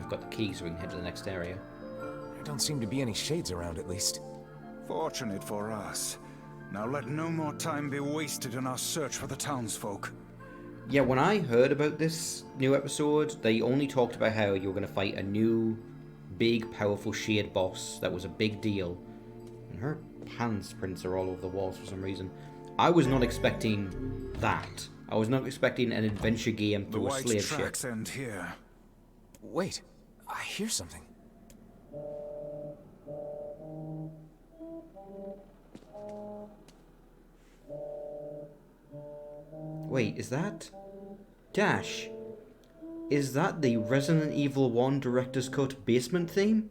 we've got the key so we can head to the next area. There don't seem to be any shades around, at least. Fortunate for us. Now let no more time be wasted in our search for the townsfolk. Yeah, when I heard about this new episode, they only talked about how you were going to fight a new, big, powerful shade boss that was a big deal. And her handprints are all over the walls for some reason. I was not expecting that. I was not expecting an adventure game through a slave ship. The white tracks end here. Wait, I hear something. Wait, is that... Dash, is that the Resident Evil 1 Director's Cut basement theme?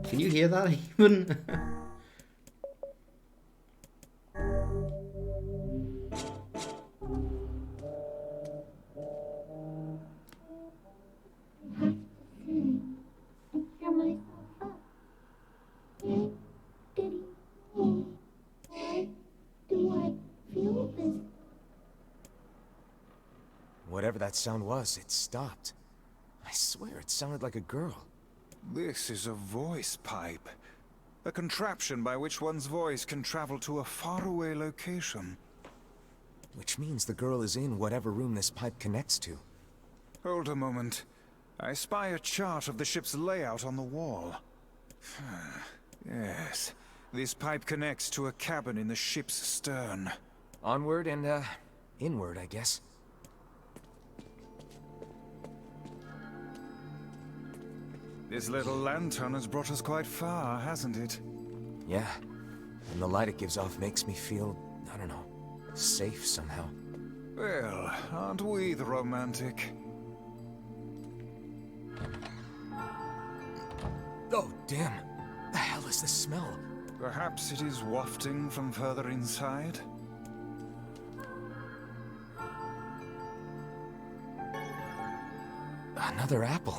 Can you hear that even? Whatever that sound was, it stopped. I swear it sounded like a girl. This is a voice pipe. A contraption by which one's voice can travel to a faraway location. Which means the girl is in whatever room this pipe connects to. Hold a moment. I spy a chart of the ship's layout on the wall. Yes. This pipe connects to a cabin in the ship's stern. Onward and, inward, I guess. This little lantern has brought us quite far, hasn't it? Yeah. And the light it gives off makes me feel, I don't know, safe somehow. Well, aren't we the romantic? Oh, damn. The hell is this smell? Perhaps it is wafting from further inside? Another apple.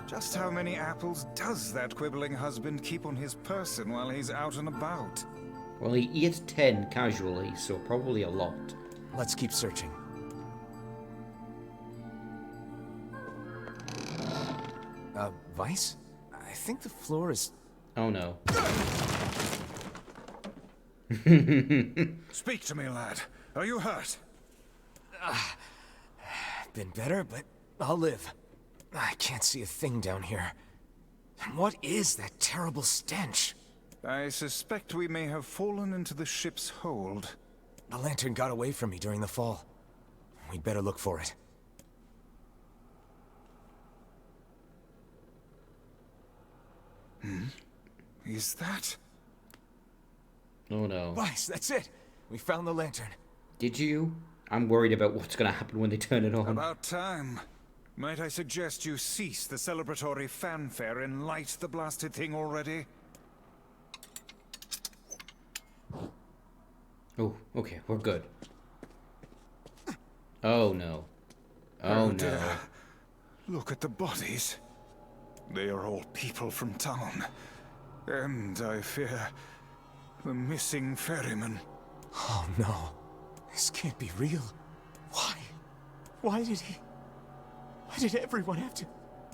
Just how many apples does that quibbling husband keep on his person while he's out and about? Well, he ate 10 casually, so probably a lot. Let's keep searching. Vice? I think the floor is... Oh no. Speak to me, lad. Are you hurt? Been better, but I'll live. I can't see a thing down here. And what is that terrible stench? I suspect we may have fallen into the ship's hold. The lantern got away from me during the fall. We'd better look for it. Is that... Oh no. Vice, that's it! We found the lantern. Did you? I'm worried about what's gonna happen when they turn it on. About time. Might I suggest you cease the celebratory fanfare and light the blasted thing already? Oh, okay, we're good. Oh no. Oh no. Dear. Look at the bodies. They are all people from town. And, I fear, the missing ferryman. Oh no. This can't be real. Why? Why did everyone have to...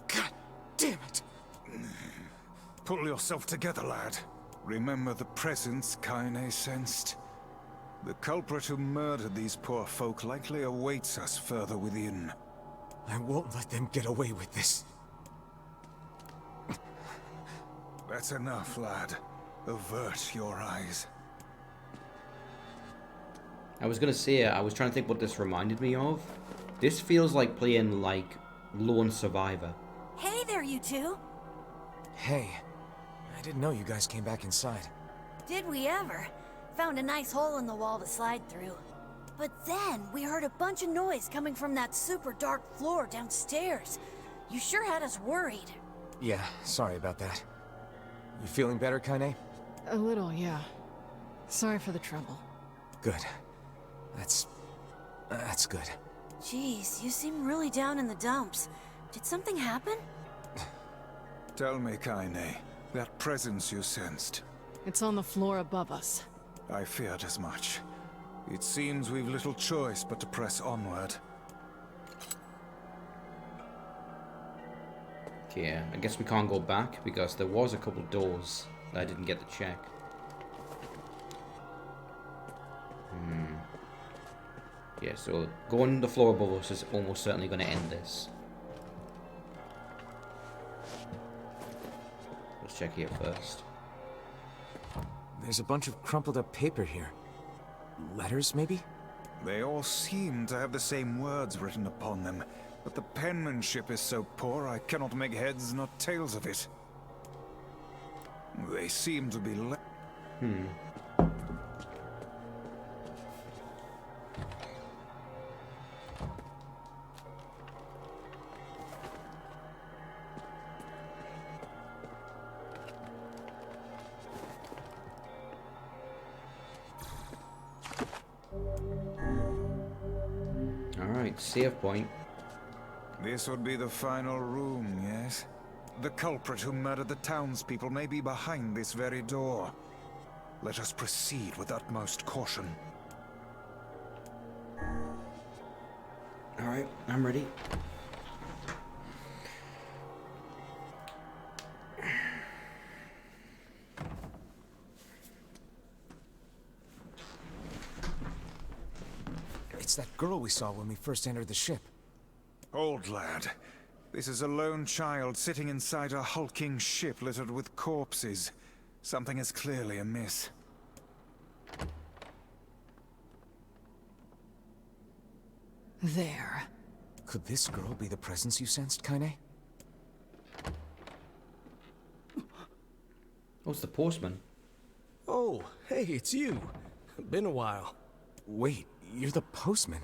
God damn it! Pull yourself together, lad. Remember the presence Kaine sensed. The culprit who murdered these poor folk likely awaits us further within. I won't let them get away with this. That's enough, lad. Avert your eyes. I was gonna say, I was trying to think what this reminded me of. This feels like playing, like, Lone Survivor. Hey there, you two! Hey, I didn't know you guys came back inside. Did we ever? Found a nice hole in the wall to slide through. But then, we heard a bunch of noise coming from that super dark floor downstairs. You sure had us worried. Yeah, sorry about that. You feeling better, Kaine? A little, yeah. Sorry for the trouble. Good. That's good. Jeez, you seem really down in the dumps. Did something happen? Tell me, Kaine, that presence you sensed, It's on the floor above us. I feared as much. It seems we've little choice but to press onward. Yeah, I guess we can't go back because there was a couple doors that I didn't get to check. Yeah, so going the floor above us is almost certainly going to end this. Let's check here first. There's a bunch of crumpled up paper here. Letters, maybe? They all seem to have the same words written upon them, but the penmanship is so poor I cannot make heads nor tails of it. They seem to be Alright, save point. This would be the final room, yes? The culprit who murdered the townspeople may be behind this very door. Let us proceed with utmost caution. Alright, I'm ready. It's that girl we saw when we first entered the ship. Old lad, this is a lone child sitting inside a hulking ship littered with corpses. Something is clearly amiss. There. Could this girl be the presence you sensed, Kaine? Oh, it's the postman. Oh, hey, it's you. Been a while. Wait, you're the postman.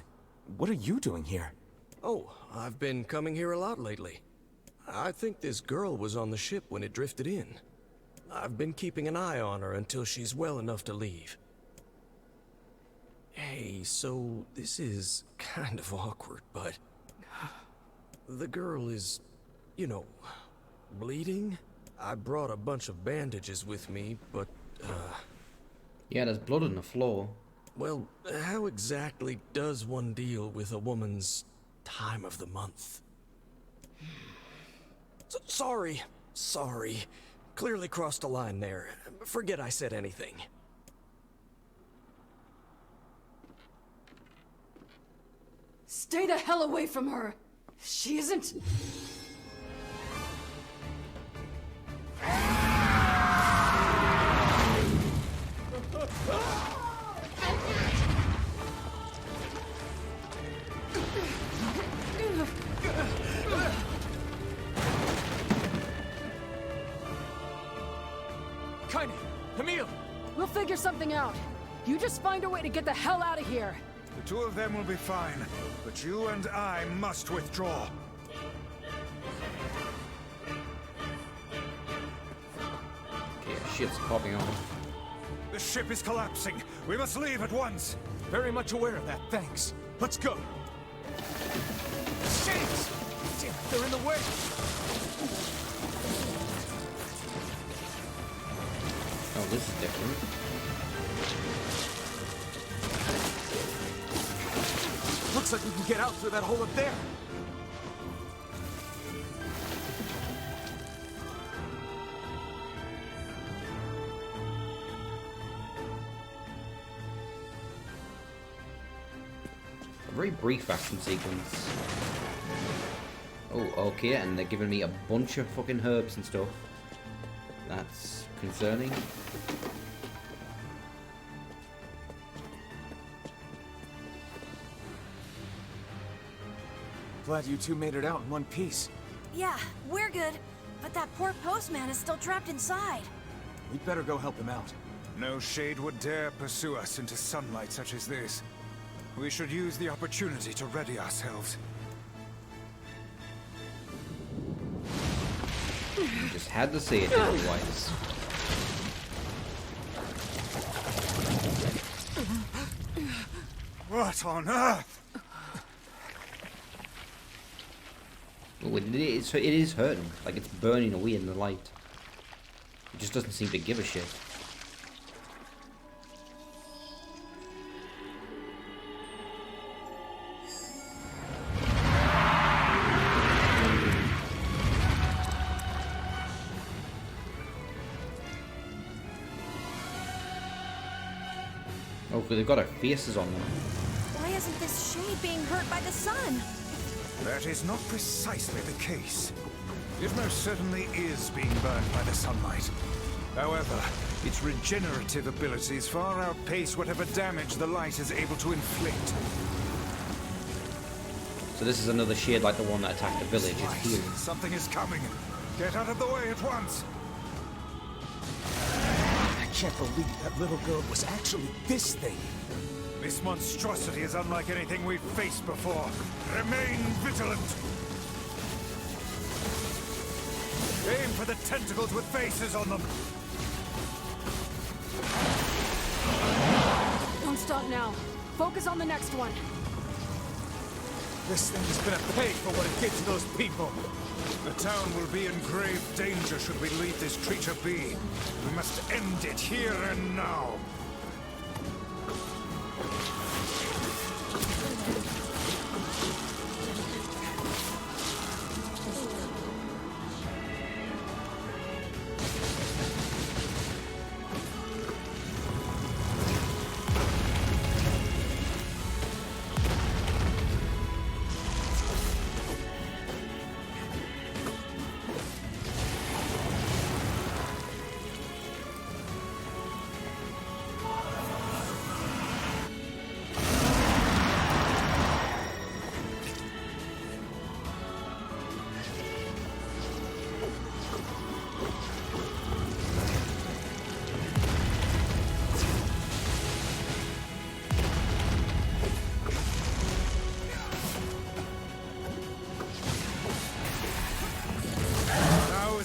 What are you doing here? Oh, I've been coming here a lot lately. I think this girl was on the ship when it drifted in. I've been keeping an eye on her until she's well enough to leave. Hey, so this is kind of awkward, but the girl is, you know, bleeding. I brought a bunch of bandages with me, but, Yeah, there's blood on the floor. well, how exactly does one deal with a woman's time of the month? Sorry. Clearly crossed a line there. Forget I said anything. Stay the hell away from her! She isn't... Kaine! Camille! We'll figure something out. You just find a way to get the hell out of here. The two of them will be fine, but you and I must withdraw. Okay, shit's popping off. The ship is collapsing. We must leave at once. Very much aware of that, thanks. Let's go! Shit! Damn it, they're in the way! Oh, this is different. Looks like we can get out through that hole up there. A very brief action sequence. Oh, okay, and they're giving me a bunch of fucking herbs and stuff. That's concerning. Glad you two made it out in one piece. Yeah, we're good. But that poor postman is still trapped inside. We'd better go help him out. No shade would dare pursue us into sunlight such as this. We should use the opportunity to ready ourselves. You just had to say it otherwise. What on earth? Oh, it is hurting. Like it's burning away in the light. It just doesn't seem to give a shit. Oh, they've got our faces on them. Why isn't this shade being hurt by the sun? That is not precisely the case. It most certainly is being burned by the sunlight. However, its regenerative abilities far outpace whatever damage the light is able to inflict. So this is another shade like the one that attacked the village. It's Light. healing. Something is coming. Get out of the way at once. I can't believe that little girl was actually this thing. This monstrosity is unlike anything we've faced before. Remain vigilant. Aim for the tentacles with faces on them. Don't stop now. Focus on the next one. This thing is gonna pay for what it did to those people. The town will be in grave danger should we leave this creature be. We must end it here and now.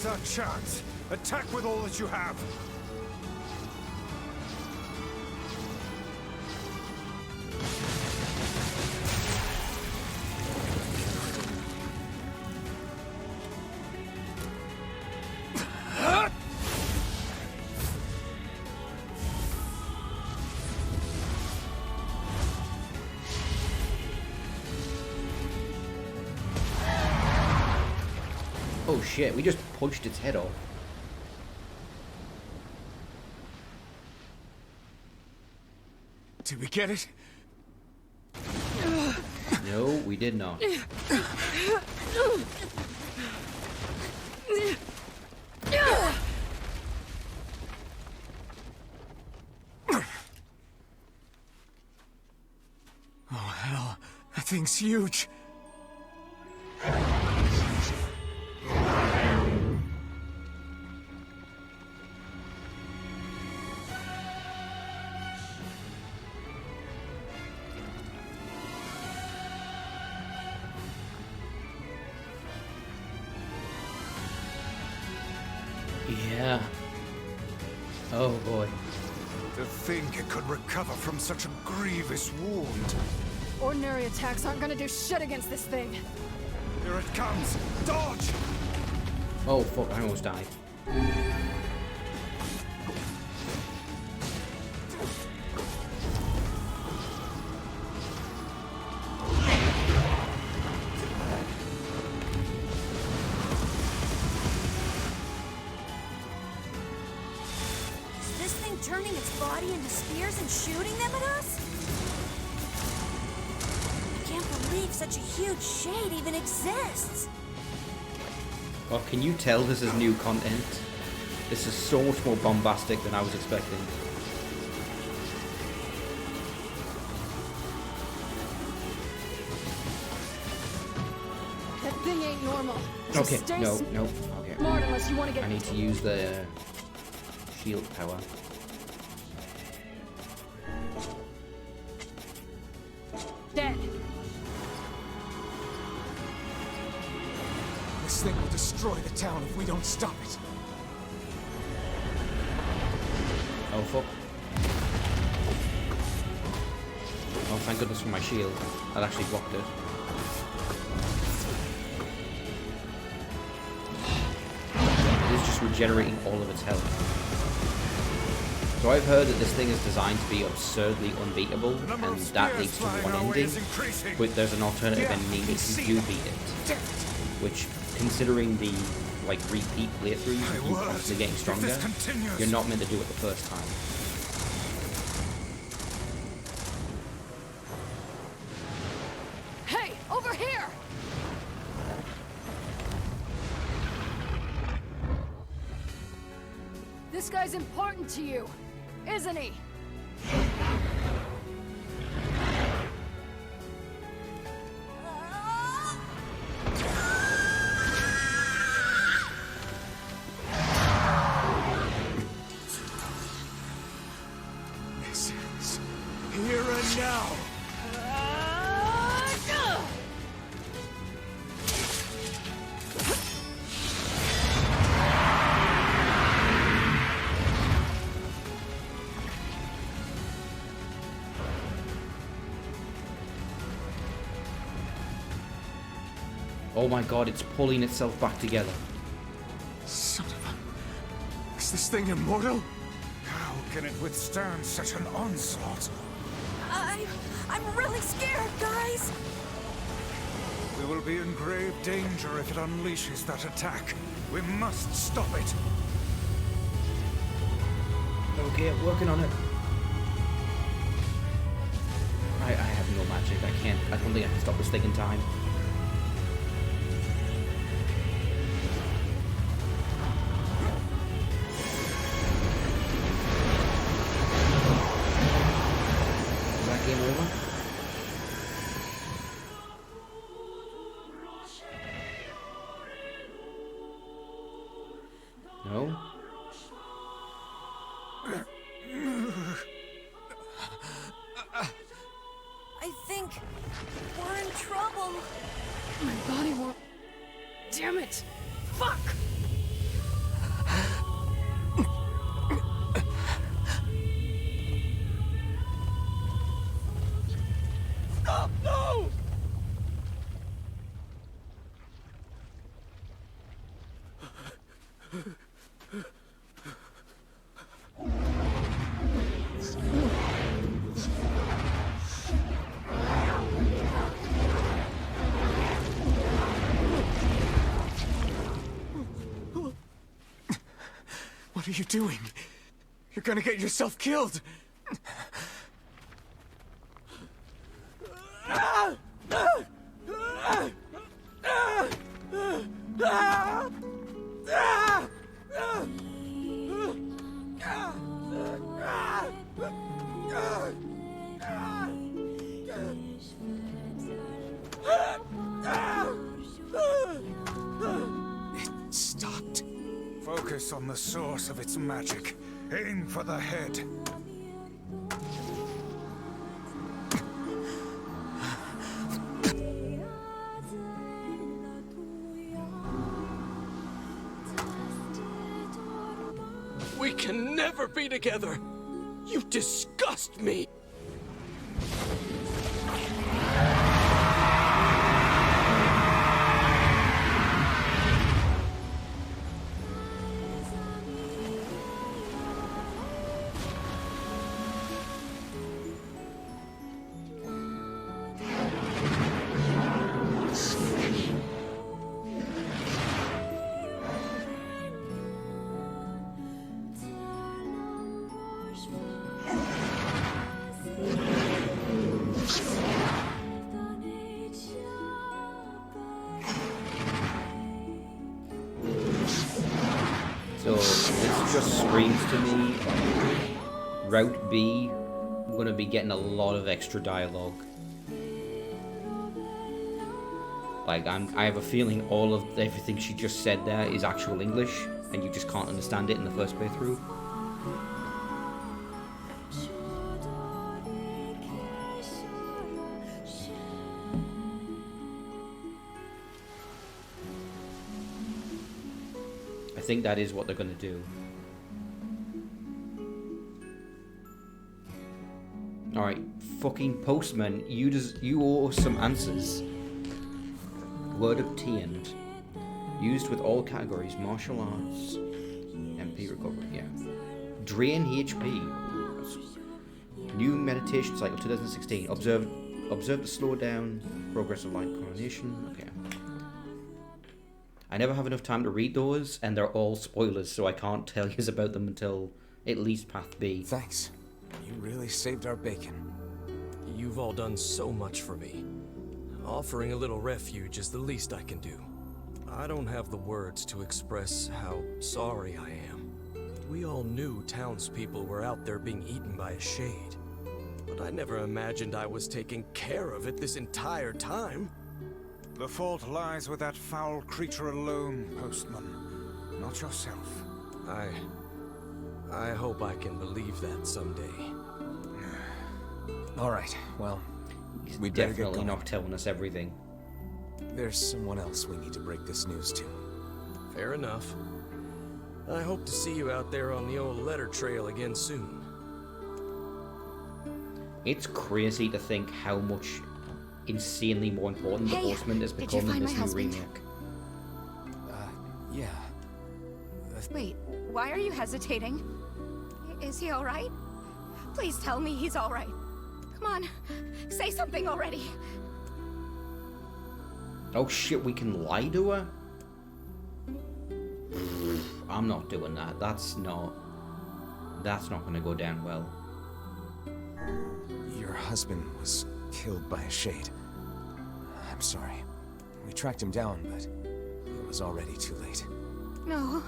Our chance. Attack with all that you have. Oh shit, we just punched its head off. Did we get it? No, we did not. Oh hell, that thing's huge. Yeah. Oh boy. To think it could recover from such a grievous wound. Ordinary attacks aren't gonna do shit against this thing. Here it comes. Dodge! Oh fuck, I almost died. Turning its body into spears and shooting them at us? I can't believe such a huge shade even exists. Oh, can you tell this is new content? This is so much more bombastic than I was expecting. That thing ain't normal. Okay, Stay no, okay. smart unless you want to get. I need to use the shield power. Dead. This thing will destroy the town if we don't stop it. Oh fuck. Oh, thank goodness for my shield. That actually blocked it. It is just regenerating all of its health. So I've heard that this thing is designed to be absurdly unbeatable, and that leads to one ending, but there's an alternative ending if you do beat it. Which, considering the repeat playthroughs, you constantly getting stronger, you're not meant to do it the first time. This guy's important to you, isn't he? This ends here and now. Oh my god, it's pulling itself back together. Son of a... Is this thing immortal? How can it withstand such an onslaught? I'm really scared, guys. We will be in grave danger if it unleashes that attack. We must stop it. Okay, I'm working on it. I have no magic. I don't think I can stop this thing in time. Is that game over? No? I think we're in trouble. My body won't... Damn it! Fuck! Stop! No! What are you doing? You're gonna get yourself killed. It stopped. Focus on the source of its magic. Aim for the head. We can never be together! You disgust me! So this just screams to me, Route B, I'm gonna be getting a lot of extra dialogue. Like, I have a feeling all of everything she just said there is actual English, and you just can't understand it in the first playthrough. I think that is what they're gonna do. Alright, fucking postman, you owe us some answers. Word obtained. Used with all categories, martial arts, MP recovery, yeah. Drain HP. New meditation cycle 2016. Observe the slow down progress of light coronation. Okay. I never have enough time to read those, and they're all spoilers, so I can't tell you about them until at least Path B. Thanks. You really saved our bacon. You've all done so much for me. Offering a little refuge is the least I can do. I don't have the words to express how sorry I am. We all knew townspeople were out there being eaten by a shade. But I never imagined I was taking care of it this entire time. The fault lies with that foul creature alone, Postman. Not yourself. I hope I can believe that someday. All right, well, He's we better get definitely going. not telling us everything. There's someone else we need to break this news to. Fair enough. I hope to see you out there on the old letter trail again soon. It's crazy to think how much insanely more important the Hey, Horseman has did you become in find this my new husband? remake. Yeah. Wait, why are you hesitating? Is he all right? Please tell me he's all right. Come on, say something already. Oh shit, we can lie to her? I'm not doing that. That's not gonna go down well. Your husband was killed by a shade. I'm sorry. We tracked him down, but it was already too late. No,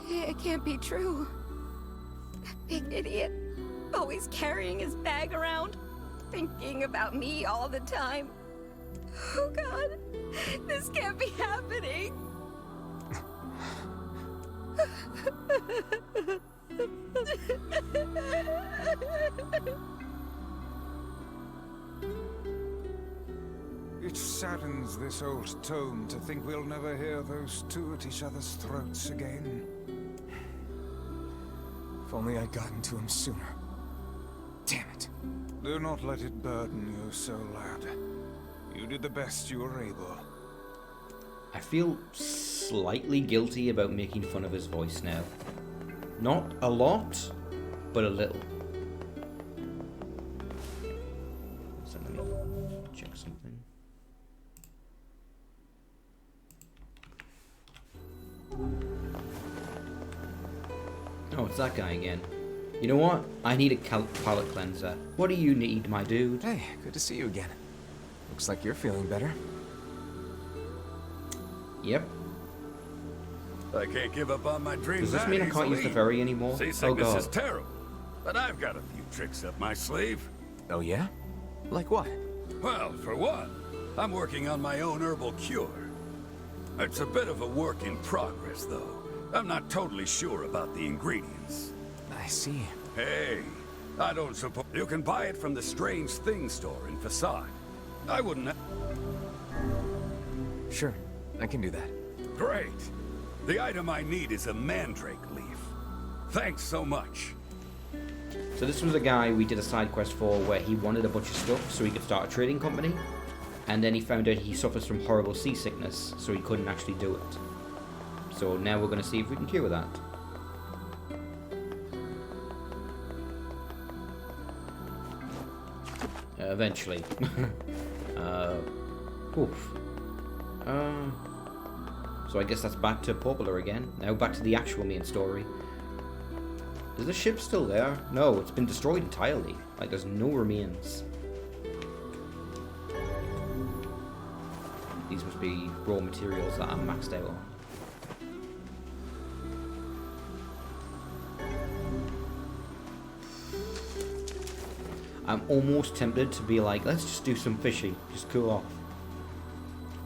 it can't be true. That big idiot, always carrying his bag around, thinking about me all the time. Oh God, this can't be happening. It saddens this old tome to think we'll never hear those two at each other's throats again. If only I'd gotten to him sooner. Damn it. Do not let it burden you so, lad. You did the best you were able. I feel slightly guilty about making fun of his voice now. Not a lot, but a little. So let me check something. Oh, it's that guy again. You know what? I need a palate cleanser. What do you need, my dude? Hey, good to see you again. Looks like you're feeling better. Yep. I can't give up on my dreams. Does this mean I can't use the ferry anymore? Oh Seasickness is god. terrible, but I've got a few tricks up my sleeve. Oh yeah? Like what? Well, for one, I'm working on my own herbal cure. It's a bit of a work in progress, though. I'm not totally sure about the ingredients. I see. Hey, I don't suppose you can buy it from the Strange Things store in Facade. I wouldn't. Sure, I can do that. Great. The item I need is a mandrake leaf. Thanks so much. So this was a guy we did a side quest for where he wanted a bunch of stuff so he could start a trading company. And then he found out he suffers from horrible seasickness, so he couldn't actually do it. So now we're going to see if we can cure that. Eventually. Oof. So I guess that's back to Popular again. Now back to the actual main story. Is the ship still there? No, it's been destroyed entirely. Like, there's no remains. These must be raw materials that I'm maxed out on. I'm almost tempted to be like, let's just do some fishing. Just cool off.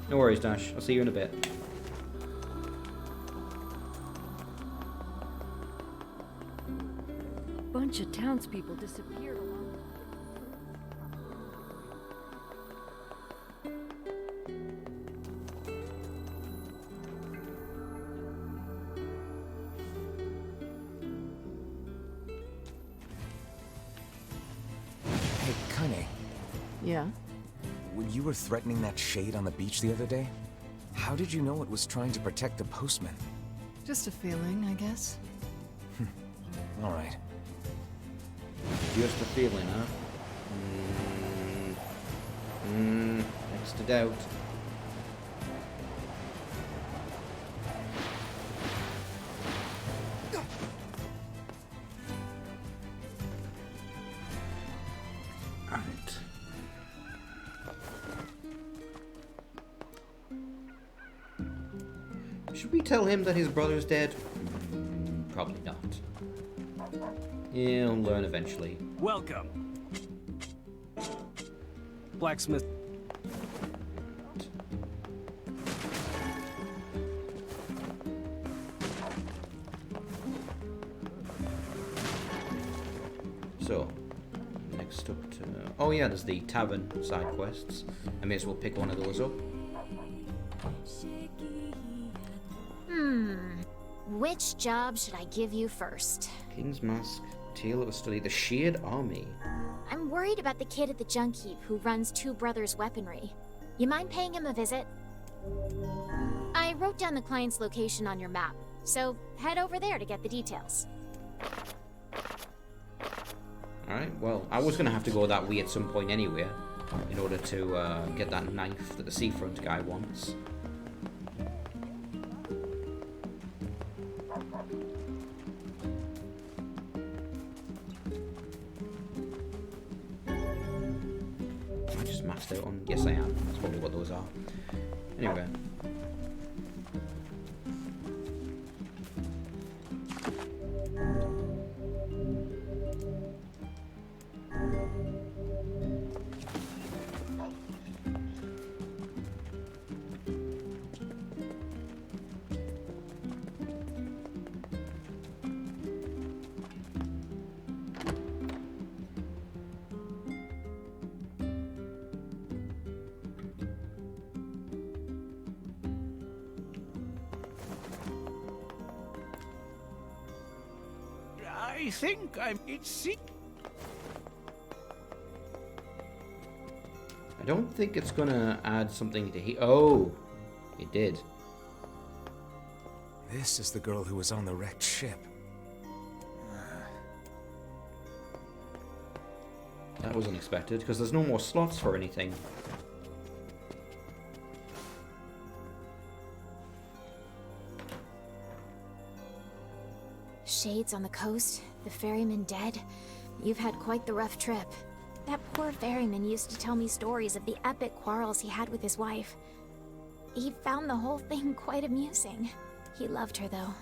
No worries, Dash. I'll see you in a bit. A bunch of townspeople disappeared along. Hey, Kane, Yeah? when you were threatening that shade on the beach the other day, how did you know it was trying to protect the postman? Just a feeling, I guess. All right. Just a feeling, huh? Next to doubt. Alright. Should we tell him that his brother's dead? probably not. You'll learn eventually. Welcome. Blacksmith. So, next up to... Oh yeah, there's the tavern side quests. I may as well pick one of those up. Which job should I give you first? King's Mask, Tale of a Study, the Shared Army. I'm worried about the kid at the junk heap who runs Two Brothers Weaponry. You mind paying him a visit? I wrote down the client's location on your map, so head over there to get the details. Alright, well, I was going to have to go that way at some point anyway, in order to get that knife that the seafront guy wants. Am I just maxed out on... Yes, I am. That's probably what those are. Anyway. I think it's I don't think it's gonna add something to Oh, it did. This is the girl who was on the wrecked ship. That was unexpected, because there's no more slots for anything. Shades on the coast, the ferryman dead. You've had quite the rough trip. That poor ferryman used to tell me stories of the epic quarrels he had with his wife. He found the whole thing quite amusing. He loved her, though.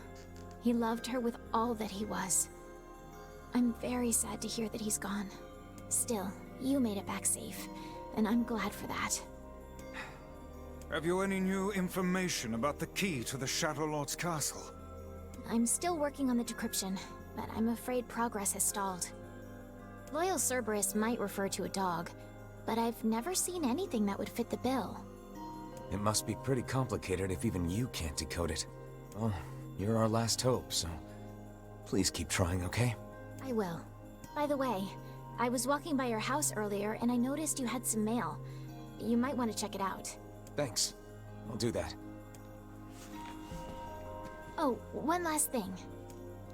He loved her with all that he was. I'm very sad to hear that he's gone. Still, you made it back safe, and I'm glad for that. Have you any new information about the key to the Shadow Lord's castle? I'm still working on the decryption, but I'm afraid progress has stalled. Loyal Cerberus might refer to a dog, but I've never seen anything that would fit the bill. It must be pretty complicated if even you can't decode it. Well, you're our last hope, so please keep trying, okay? I will. By the way, I was walking by your house earlier and I noticed you had some mail. You might want to check it out. Thanks. I'll do that. Oh, one last thing.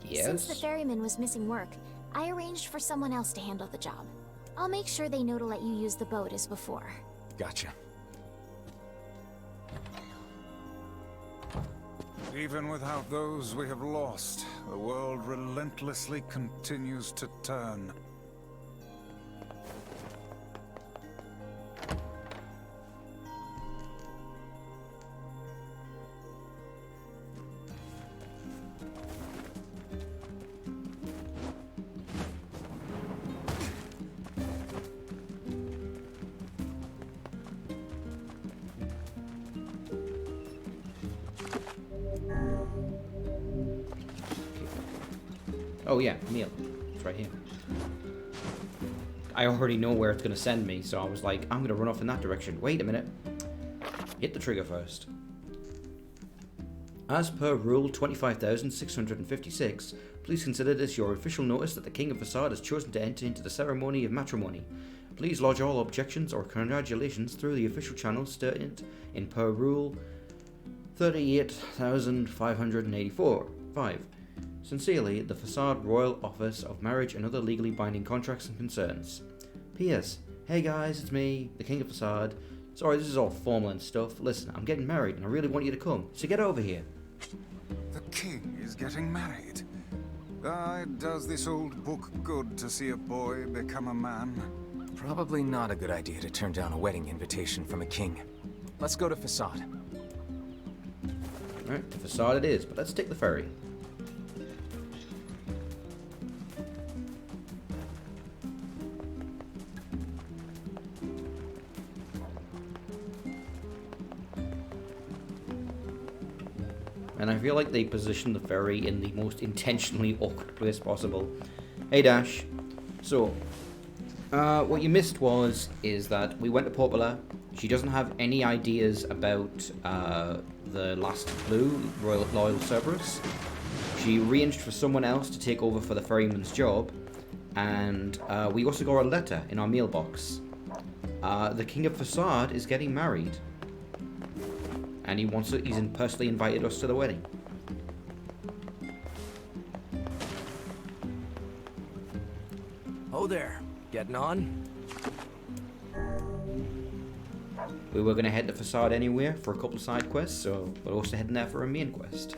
Yes? Since the ferryman was missing work, I arranged for someone else to handle the job. I'll make sure they know to let you use the boat as before. Gotcha. Even without those we have lost, the world relentlessly continues to turn. Oh yeah, meal. It's right here. I already know where it's going to send me, so I was like, I'm going to run off in that direction. Wait a minute. Hit the trigger first. As per Rule 25,656, please consider this your official notice that the King of Facade has chosen to enter into the ceremony of matrimony. Please lodge all objections or congratulations through the official channels stated in per Rule 38,584. 5. Sincerely, the Facade Royal Office of Marriage and other legally binding contracts and concerns. P.S. Hey guys, it's me, the King of Facade. Sorry, this is all formal and stuff. Listen, I'm getting married and I really want you to come, so get over here. The king is getting married. It does this old book good to see a boy become a man. Probably not a good idea to turn down a wedding invitation from a king. Let's go to Facade. Alright, to Facade it is, but let's take the ferry. feel like they positioned the ferry in the most intentionally awkward place possible. Hey Dash. So, what you missed is that we went to Popula. She doesn't have any ideas about the last clue, Loyal Cerberus. She arranged for someone else to take over for the ferryman's job, and we also got a letter in our mailbox. The King of Facade is getting married, and he's personally invited us to the wedding. Oh there, getting on? We were going to head to Facade anywhere for a couple of side quests, so we're also heading there for a main quest.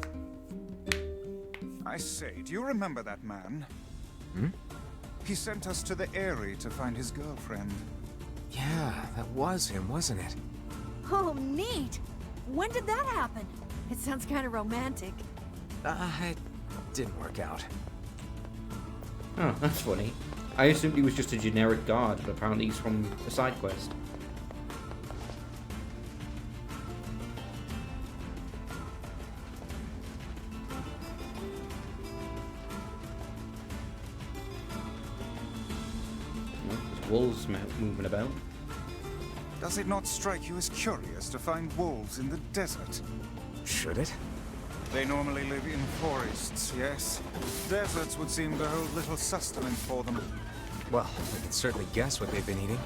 I say, do you remember that man? Hmm? He sent us to the Eyrie to find his girlfriend. Yeah, that was him, wasn't it? Oh, neat! When did that happen? It sounds kind of romantic. It didn't work out. Oh, that's funny. I assumed he was just a generic guard, but apparently he's from a side quest. There's wolves moving about. Does it not strike you as curious to find wolves in the desert? Should it? They normally live in forests, yes. Deserts would seem to hold little sustenance for them. Well, we can certainly guess what they've been eating.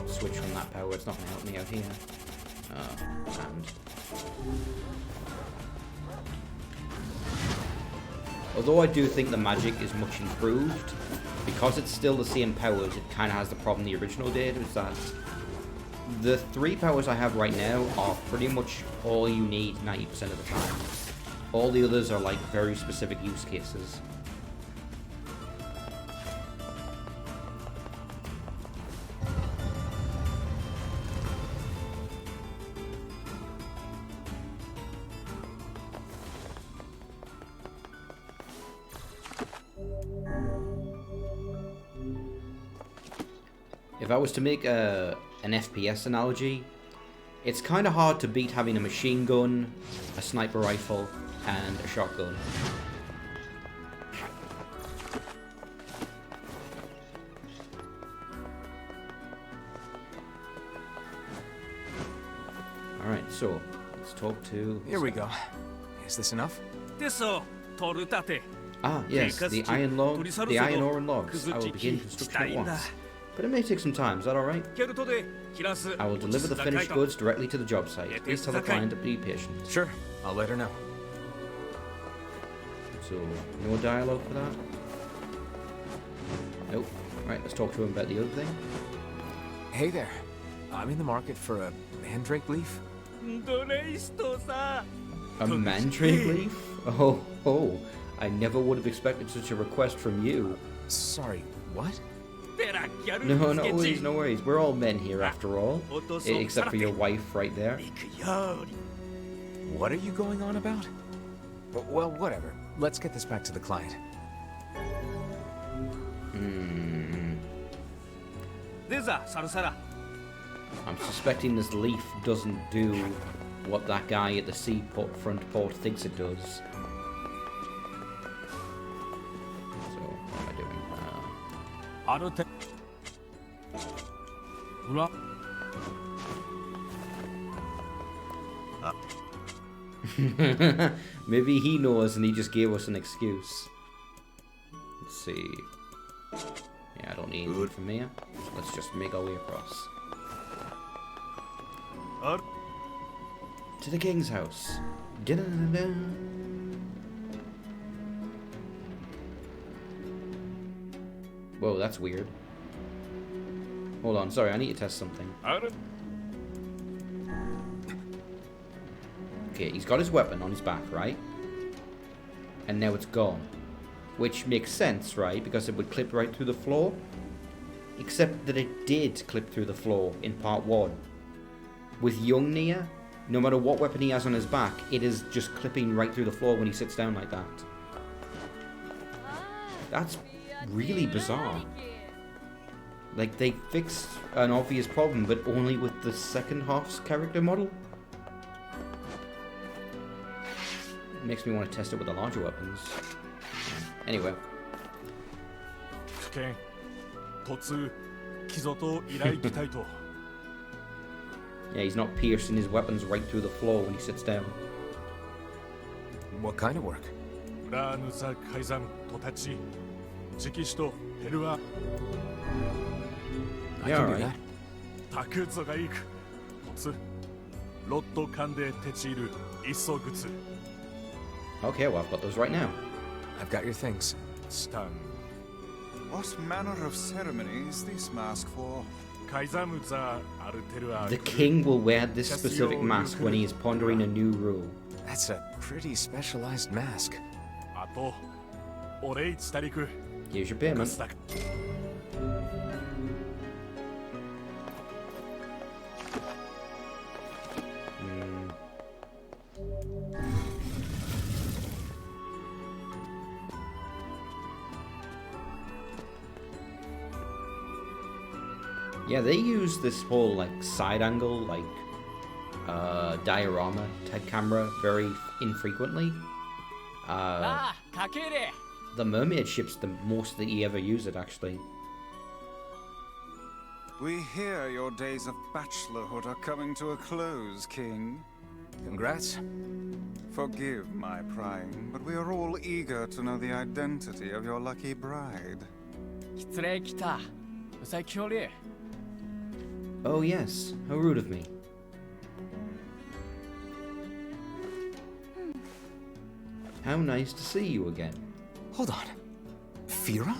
Switch on that power, it's not going to help me out here. And although I do think the magic is much improved, because it's still the same powers, it kind of has the problem the original did, is that the 3 powers I have right now are pretty much all you need 90% of the time. All the others are like very specific use cases. If I was to make an FPS analogy, it's kind of hard to beat having a machine gun, a sniper rifle, and a shotgun. Alright, so, let's talk to... Here we go. Is this enough? Ah, yes, the iron ore and logs. I will begin construction at once. But it may take some time, is that alright? I will deliver the finished goods directly to the job site. Please tell the client to be patient. Sure, I'll let her know. So, no dialogue for that? Nope. Right, let's talk to him about the other thing. Hey there. I'm in the market for a mandrake leaf. A mandrake leaf? Oh, I never would have expected such a request from you. Sorry, what? No worries. We're all men here after all. Except for your wife right there. What are you going on about? Well, whatever. Let's get this back to the client. I'm suspecting this leaf doesn't do what that guy at the front port thinks it does. So, what am I doing? Maybe he knows and he just gave us an excuse. Let's see. Yeah, I don't need anything from here. So let's just make our way across. To the king's house. Dun-dun-dun-dun. Whoa, that's weird. Hold on, sorry, I need to test something. Okay, he's got his weapon on his back, right? And now it's gone. which makes sense, right? Because it would clip right through the floor. Except that it did clip through the floor in part 1. With young NieR, no matter what weapon he has on his back, it is just clipping right through the floor when he sits down like that. That's really bizarre. Like, they fixed an obvious problem, but only with the second half's character model? It makes me want to test it with the larger weapons. Anyway. Ken, 途中、キゾと依頼期待と。Yeah, he's not piercing his weapons right through the floor when he sits down. What kind of work? 裏ヌザ改ざんとたち、直使とヘルア。I Yeah, can do alright. that. タクゾが行く。突、ロットカンデテチール、イソグツ、 Okay, well, I've got those right now. I've got your things. スタン。 What manner of ceremony is this mask for? 改ざむざアルテルア。 The king will wear this specific mask when he is pondering a new rule. That's a pretty specialized mask. あと、お礼伝りく。 Here's your payment. スタク。 Yeah, they use this whole like side angle, like diorama type camera very infrequently. The mermaid ship's the most that you ever use it, actually. We hear your days of bachelorhood are coming to a close, King. Congrats. Forgive my prying, but we are all eager to know the identity of your lucky bride. 失礼きた。うさきょり。 Oh yes, how rude of me. How nice to see you again. Hold on. Fira?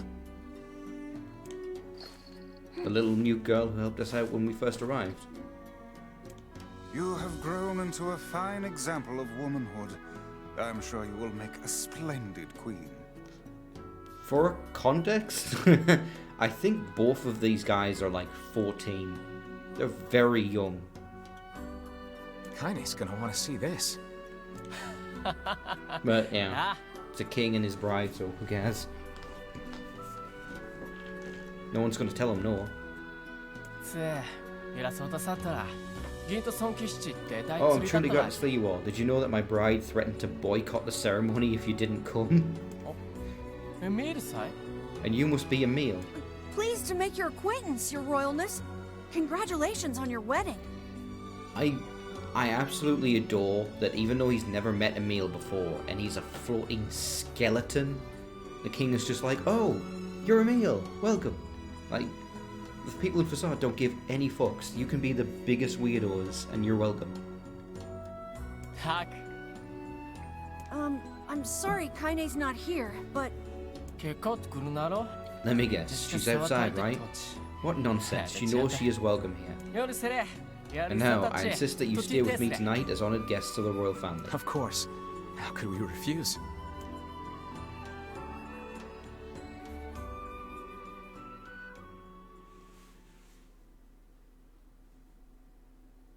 The little new girl who helped us out when we first arrived. You have grown into a fine example of womanhood. I'm sure you will make a splendid queen. For context, I think both of these guys are like 14. They're very young. Kaine's gonna want to see this. But yeah, it's a king and his bride, so who cares? No one's gonna tell him no. Oh, I'm truly glad to see you all. Did you know that my bride threatened to boycott the ceremony if you didn't come? And you must be Emil. Pleased to make your acquaintance, Your Royalness. Congratulations on your wedding. I absolutely adore that even though he's never met Emil before and he's a floating skeleton, the king is just like, oh, you're Emil, welcome. Like, the people in Facade don't give any fucks. You can be the biggest weirdos and you're welcome. I'm sorry Kaine's not here, but... Let me guess, she's outside, right? What nonsense, she knows she is welcome here. And now, I insist that you stay with me tonight as honoured guests of the royal family. Of course. How could we refuse?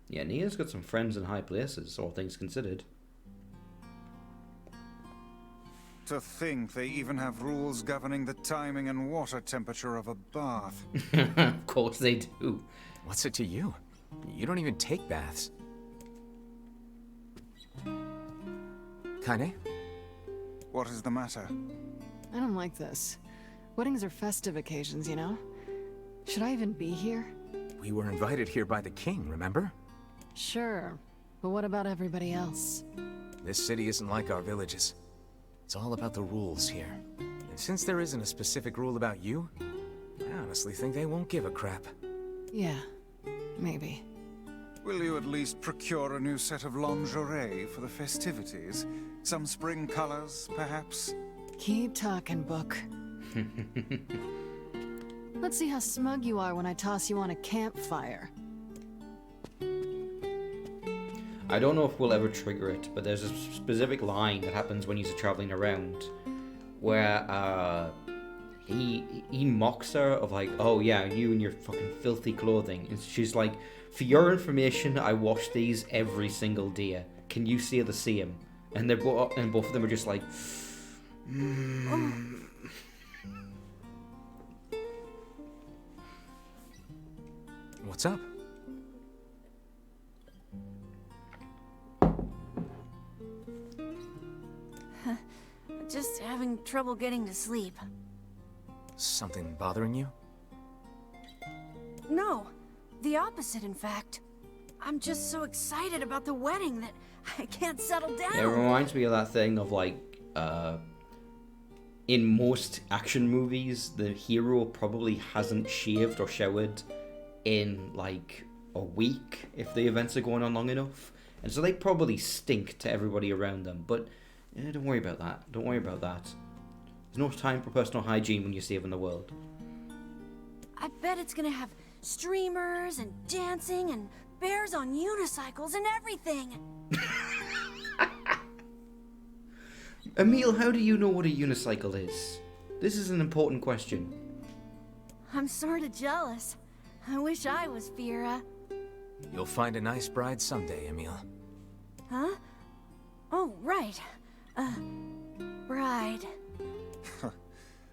Yeah, NieR's got some friends in high places, all things considered. To think they even have rules governing the timing and water temperature of a bath. Of course they do. What's it to you? You don't even take baths. Kaine? What is the matter? I don't like this. Weddings are festive occasions, you know? Should I even be here? We were invited here by the king, remember? Sure, but what about everybody else? This city isn't like our villages. It's all about the rules here. And since there isn't a specific rule about you, I honestly think they won't give a crap. Yeah, maybe. Will you at least procure a new set of lingerie for the festivities? Some spring colors, perhaps? Keep talking, Book. Let's see how smug you are when I toss you on a campfire. I don't know if we'll ever trigger it, but there's a specific line that happens when you're traveling around where he mocks her of like, oh yeah, you and your fucking filthy clothing. And she's like, for your information, I wash these every single day. Can you see the same? And both of them are just like, What's up? Just having trouble getting to sleep. Something bothering you? No, the opposite, in fact. I'm just so excited about the wedding that I can't settle down. It reminds me of that thing of like, in most action movies, the hero probably hasn't shaved or showered in like a week if the events are going on long enough. And so they probably stink to everybody around them. But don't worry about that. Don't worry about that. There's no time for personal hygiene when you're saving the world. I bet it's gonna have streamers and dancing and bears on unicycles and everything. Emil, how do you know what a unicycle is? This is an important question. I'm sorta jealous. I wish I was Fira. You'll find a nice bride someday, Emil. Huh? Oh, right. Bride.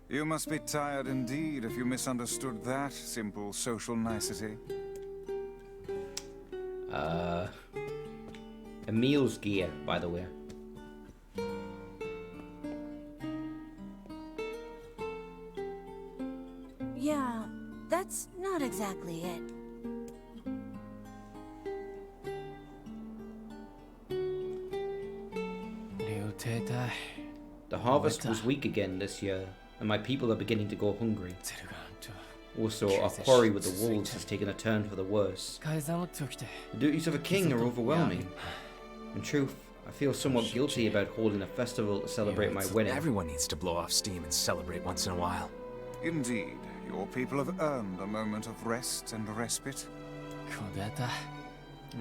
You must be tired indeed if you misunderstood that simple social nicety. Emil's gear, by the way. Yeah, that's not exactly it. The harvest was weak again this year, and my people are beginning to go hungry. Also, our quarry with the wolves has taken a turn for the worse. The duties of a king are overwhelming. In truth, I feel somewhat guilty about holding a festival to celebrate my wedding. Everyone needs to blow off steam and celebrate once in a while. Indeed, your people have earned a moment of rest and respite.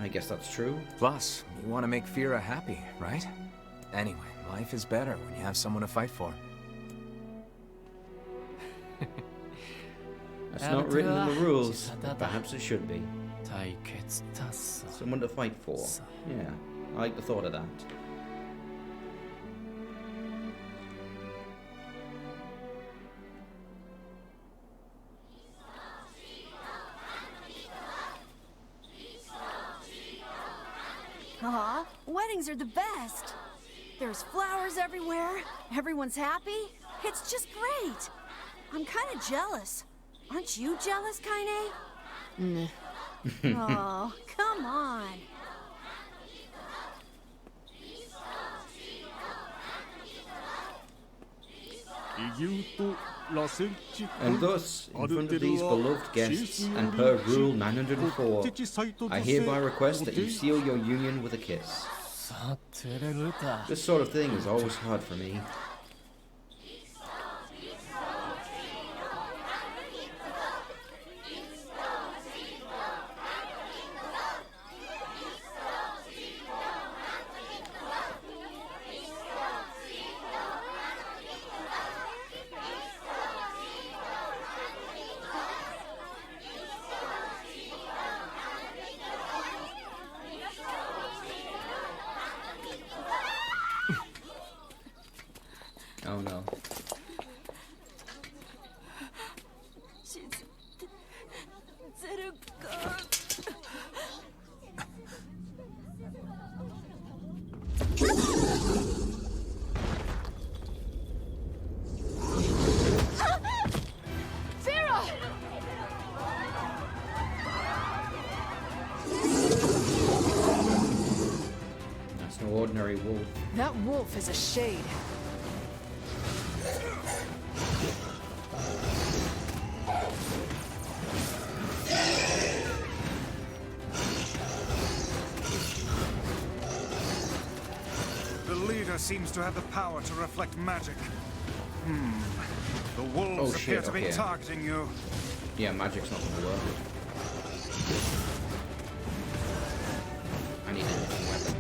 I guess that's true. Plus, you want to make Fira happy, right? Anyway, life is better when you have someone to fight for. That's not written in the rules, but perhaps it should be. Someone to fight for. Yeah, I like the thought of that. Aw, weddings are the best. There's flowers everywhere. Everyone's happy. It's just great. I'm kind of jealous. Aren't you jealous, Kaine? Oh, come on. And thus, in front of these beloved guests, and per Rule 904, I hereby request that you seal your union with a kiss. This sort of thing is always hard for me. Oh no. That's no ordinary wolf. That wolf is a shade. The leader seems to have the power to reflect magic. The wolves appear to be targeting you. Yeah, magic's not gonna work. I need a different weapon.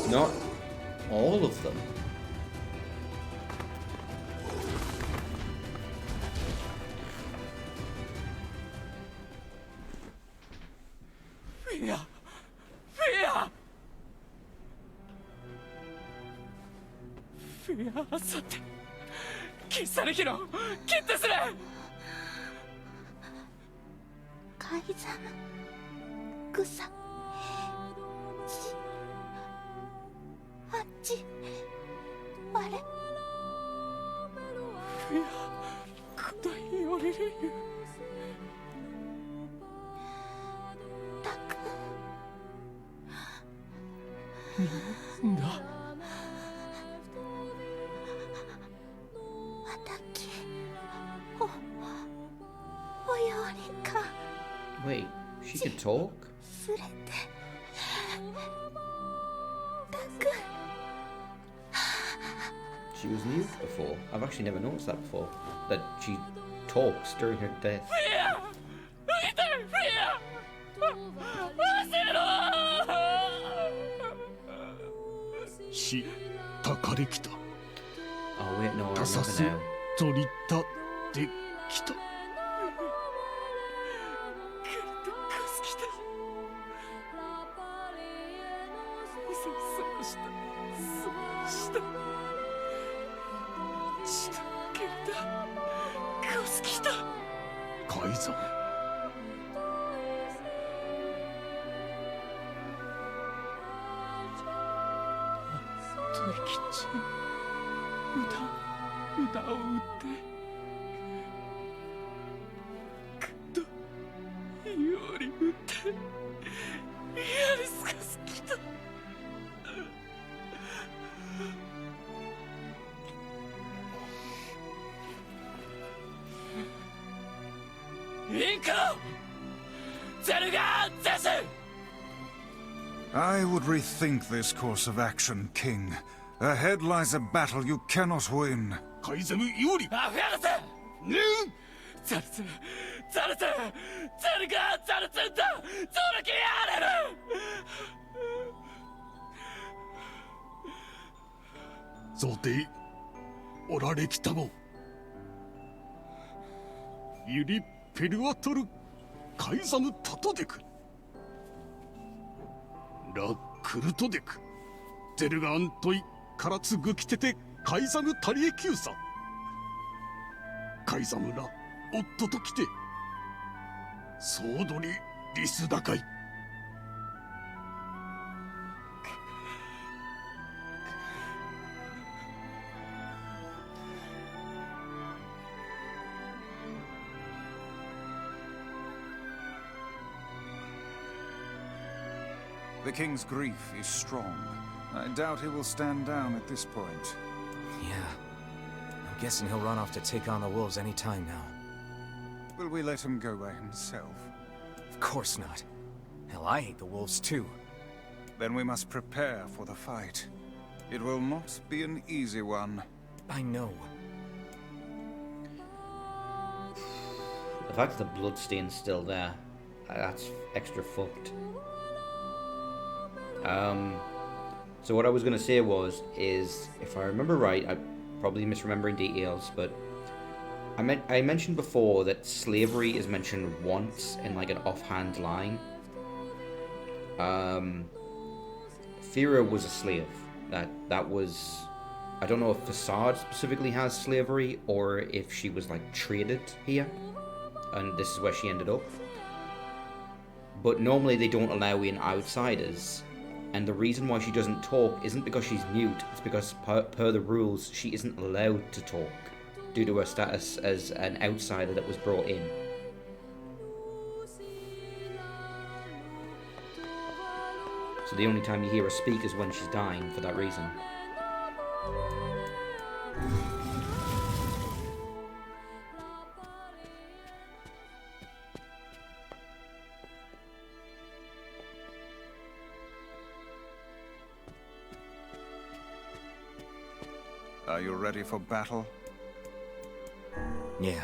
It's not all of them. Fear! Fear! Fear さて喫茶歴の決定する改ざん草ちあっちあれフェア答えよれるゆたくんだわたきおよりか Wait, she could talk? すれてたく She was mute before. I've actually never noticed that before. That she talks during her death. フェア見てフェア焦ろしたかれきた Oh wait, no, I たさ remember す now. とりたできた改ざんトイキッチン歌を売ってグッとより売ってやりすかすきたインカゼルガーゼス I would rethink this course of action, King. Ahead lies a battle you cannot win. 改ざむ有利アフェアルセねザルツザルツゼルガーザルツンだゾルキアレルぞでおられきたもユリペルワトル改ざむタトデクラクルトデクゼルガアントイカラツグキテテ改ざむタリエキューサ改ざむら夫と来て総取りリス高いThe king's grief is strong. I doubt he will stand down at this point. Yeah. I'm guessing he'll run off to take on the wolves any time now. Will we let him go by himself? Of course not. Hell, I hate the wolves too. Then we must prepare for the fight. It will not be an easy one. I know. The fact that the bloodstain's still there, that's extra fucked. So what I was going to say is, if I remember right, I'm probably misremembering details, but I mentioned before that slavery is mentioned once in like an offhand line. Thera was a slave. That was, I don't know if Facade specifically has slavery or if she was like traded here, and this is where she ended up. But normally they don't allow in outsiders. And the reason why she doesn't talk isn't because she's mute, it's because per the rules she isn't allowed to talk due to her status as an outsider that was brought in. So the only time you hear her speak is when she's dying for that reason. Are you ready for battle? Yeah.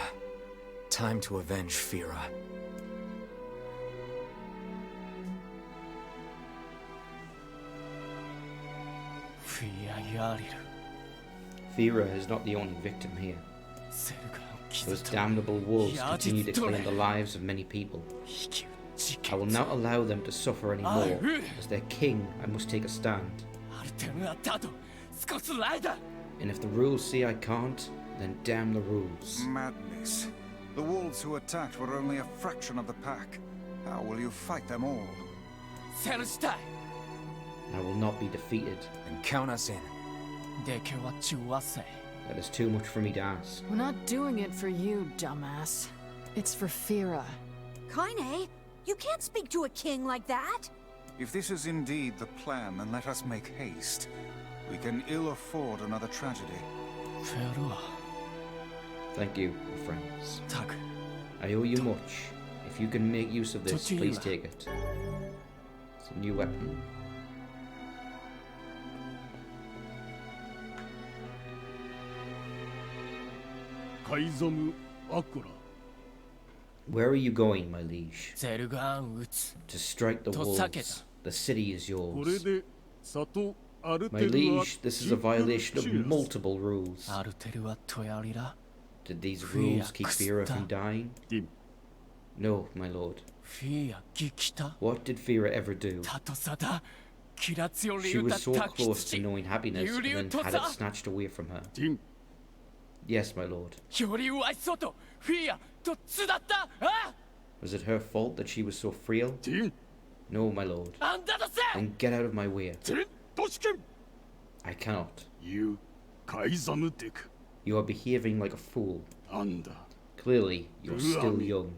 Time to avenge Fira. Fira is not the only victim here. Those damnable wolves continue to claim the lives of many people. I will not allow them to suffer anymore. As their king, I must take a stand. And if the rules say I can't, then damn the rules. Madness. The wolves who attacked were only a fraction of the pack. How will you fight them all? I will not be defeated. And count us in. That is too much for me to ask. We're not doing it for you, dumbass. It's for Fira. Kaine, you can't speak to a king like that. If this is indeed the plan, then let us make haste. We can ill afford another tragedy. Thank you, my friends. I owe you much. If you can make use of this, please take it. It's a new weapon. Where are you going, my liege? To strike the wolves. The city is yours. My liege, this is a violation of multiple rules. Did these rules keep Fira from dying? No, my lord. What did Fira ever do? She was so close to knowing happiness and then had it snatched away from her. Yes, my lord. Was it her fault that she was so frail? No, my lord. Then get out of my way. I cannot. You are behaving like a fool. Clearly, you're still young.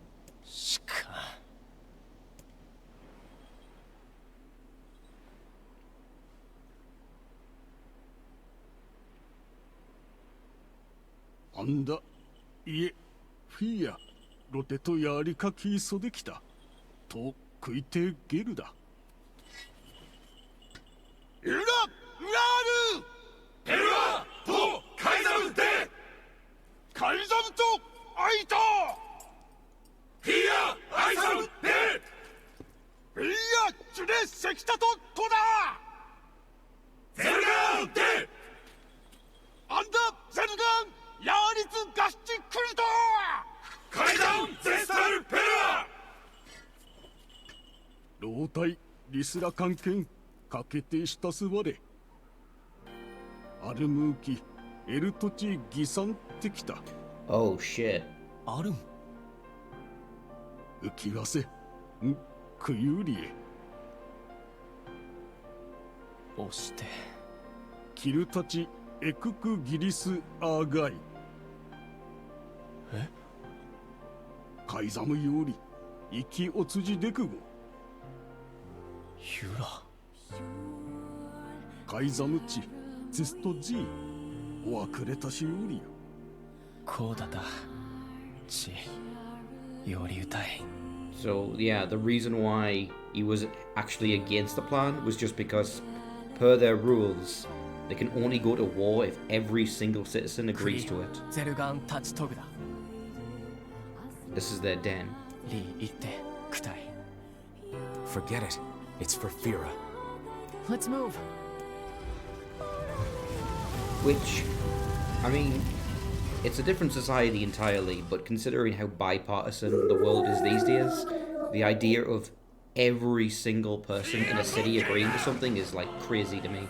Oh shit. So yeah, the reason why he was actually against the plan was just because, per their rules, they can only go to war if every single citizen agrees to it. This is their den. Forget it. It's for Fira. Let's move. Which, I mean, it's a different society entirely, but considering how bipartisan the world is these days, the idea of every single person in a city agreeing to something is like crazy to me.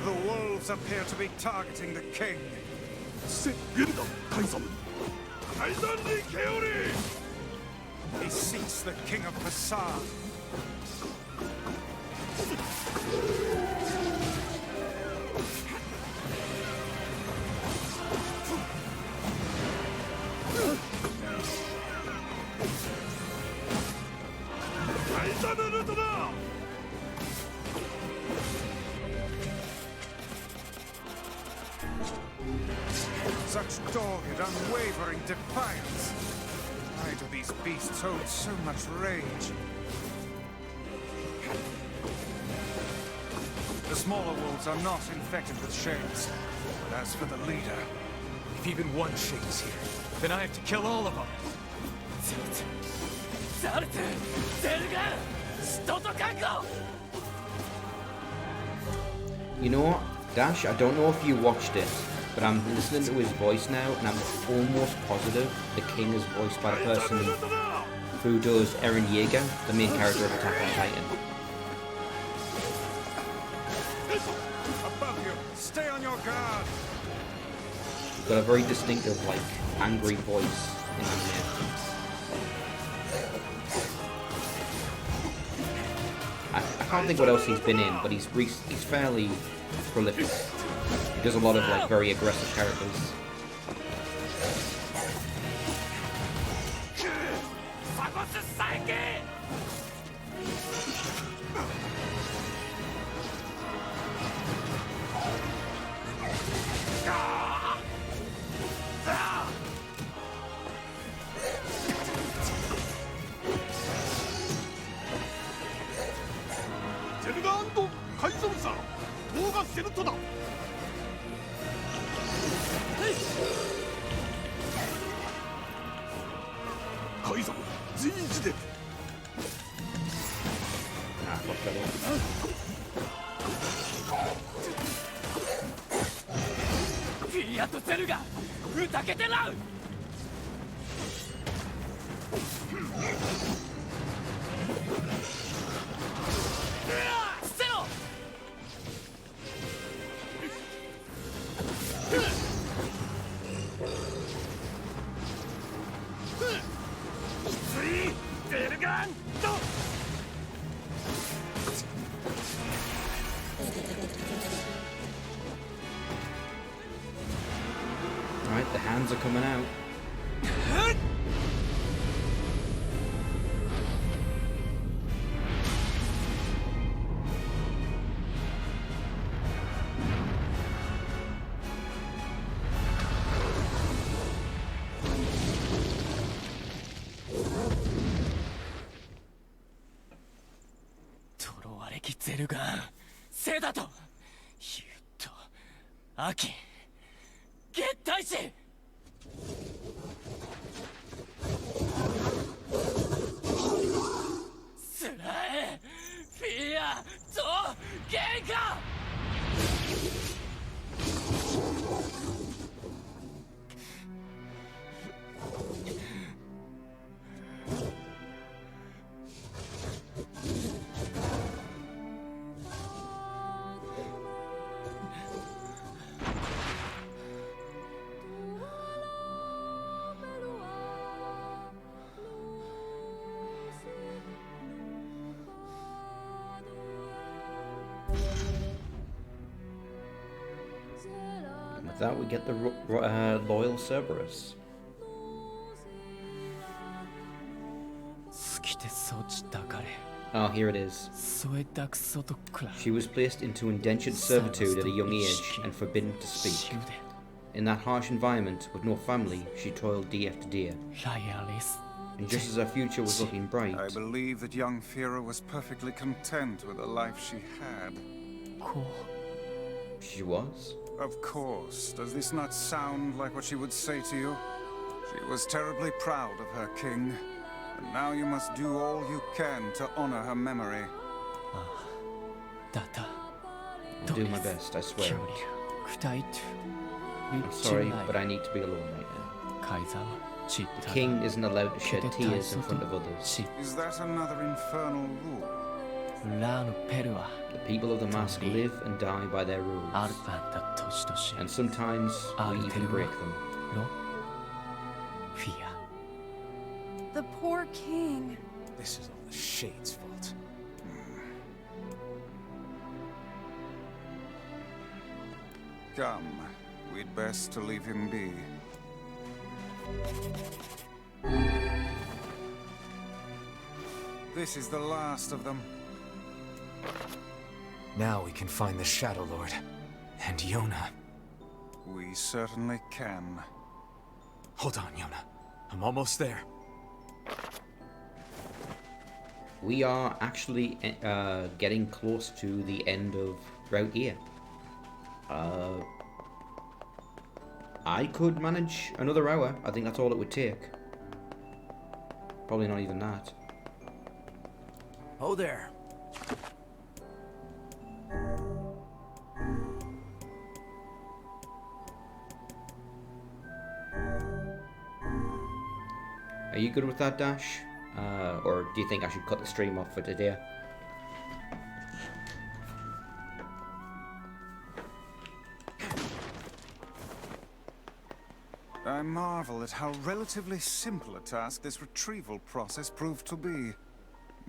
The wolves appear to be targeting the king. He seeks the king of Passar. Such dogged, unwavering defiance. Why do these beasts hold so much rage? The smaller wolves are not infected with shades. But as for the leader... If even one shade is here, then I have to kill all of them. You know what, Dash, I don't know if you watched it, but I'm listening to his voice now, and I'm almost positive the king is voiced by the person who does Eren Yeager, the main character of Attack on Titan. Above you! Stay on your guard! He's got a very distinctive, like, angry voice in anime. I can't think what else he's been in, but he's fairly prolific. He does a lot of, like, very aggressive characters. Alright, the hands are coming out. With that, we get the loyal Cerberus. Oh, here it is. She was placed into indentured servitude at a young age and forbidden to speak. In that harsh environment, with no family, she toiled day after day. And just as her future was looking bright... I believe that young Fira was perfectly content with the life she had. She was? Of course. Does this not sound like what she would say to you? She was terribly proud of her king, and now you must do all you can to honor her memory. I'll do my best, I swear. I'm sorry, but I need to be alone right now. The king isn't allowed to shed tears in front of others. Is that another infernal rule? The people of the mask live and die by their rules. And sometimes we even break them. The poor king. This is all the Shade's fault. Come, we'd best to leave him be. This is the last of them. Now we can find the Shadow Lord. And Yona. We certainly can. Hold on, Yona. I'm almost there. We are actually getting close to the end of Route here. I could manage another hour. I think that's all it would take. Probably not even that. Oh there. Are you good with that, Dash? Or do you think I should cut the stream off for today? I marvel at how relatively simple a task this retrieval process proved to be.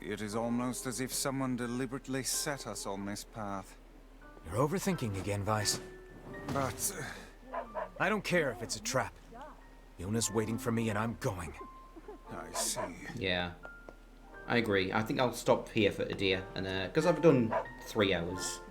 It is almost as if someone deliberately set us on this path. You're overthinking again, Vice. But... I don't care if it's a trap. Yuna's waiting for me and I'm going. I see. Yeah, I agree. I think I'll stop here for today, and because I've done 3 hours.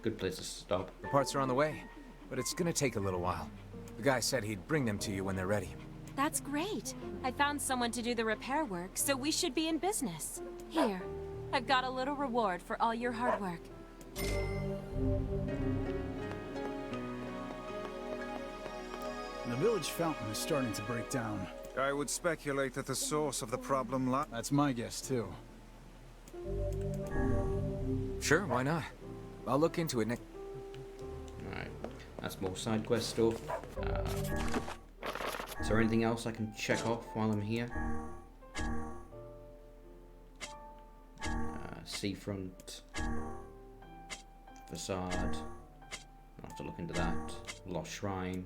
Good place to stop. The parts are on the way, but it's gonna take a little while. The guy said he'd bring them to you when they're ready. That's great. I found someone to do the repair work, so we should be in business. Here, I've got a little reward for all your hard work. The village fountain is starting to break down. I would speculate that the source of the problem lies... That's my guess, too. Sure, why not? I'll look into it next. Alright, that's more side quest stuff. Is there anything else I can check off while I'm here? Seafront. Facade. I'll have to look into that. Lost Shrine.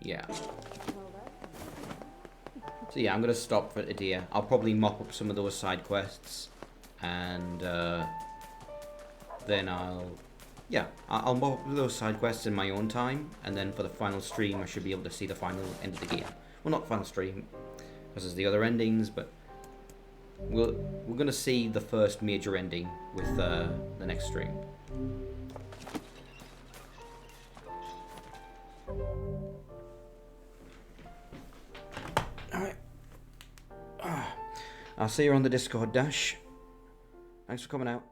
Yeah. So yeah, I'm gonna stop for today. I'll probably mop up some of those side quests, and then I'll mop up those side quests in my own time, and then for the final stream, I should be able to see the final end of the game. Well, not final stream, because there's the other endings, but we're gonna see the first major ending with the next stream. Alright. I'll see you on the Discord, Dash. Thanks for coming out.